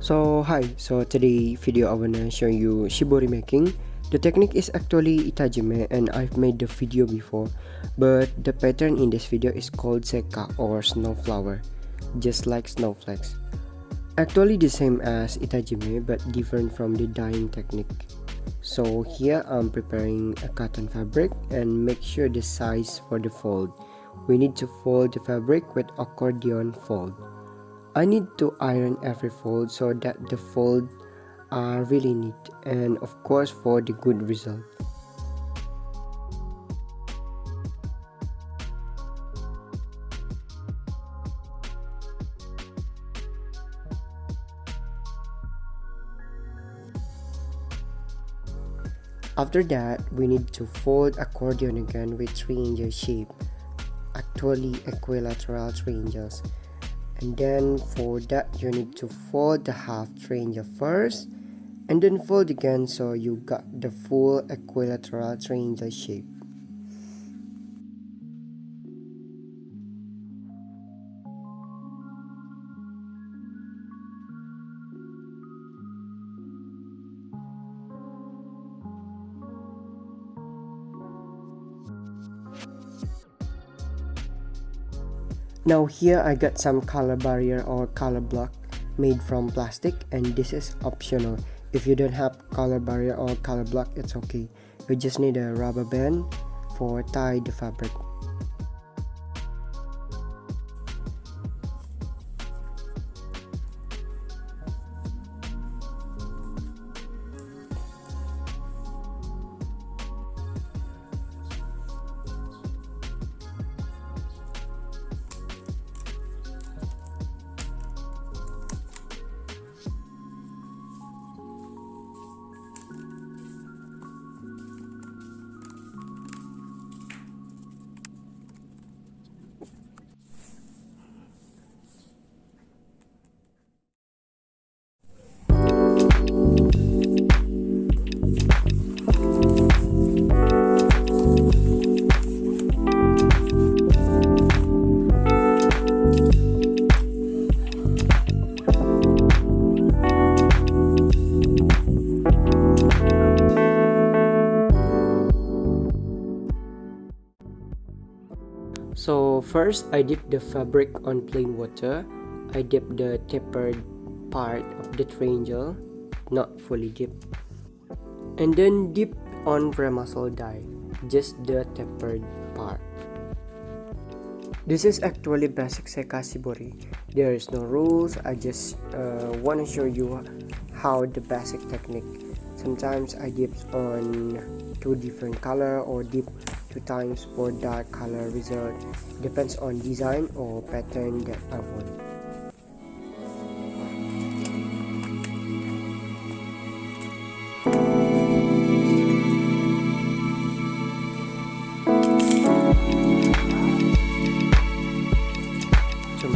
So today video I wanna show you shibori making. The technique is actually itajime and I've made the video before, but the pattern in this video is called sekka or snowflower, just like snowflakes. Actually the same as itajime but different from the dyeing technique. So here I'm preparing a cotton fabric and make sure the size for the fold. We need to fold the fabric with accordion fold. I need to iron every fold so that the fold are really neat and of course for the good result. After that, we need to fold accordion again with 3 inches shape, actually equilateral 3 inches. And then for that you need to fold the half 3 inches first and then fold again so you got the full equilateral 3 inches shape. Now here I got some color barrier or color block made from plastic, and this is optional. If you don't have color barrier or color block, it's okay. You just need a rubber band for tie the fabric. So first I dip the fabric on plain water. I dip the tapered part of the triangle, not fully dip. And then dip on vermicell dye, just the tapered part. This is actually basic Sekka Shibori. There is no rules, I just want to show you how the basic technique. Sometimes I dip on 2 different color or dip 2 times for dark color result. Depends on design or pattern that I want. So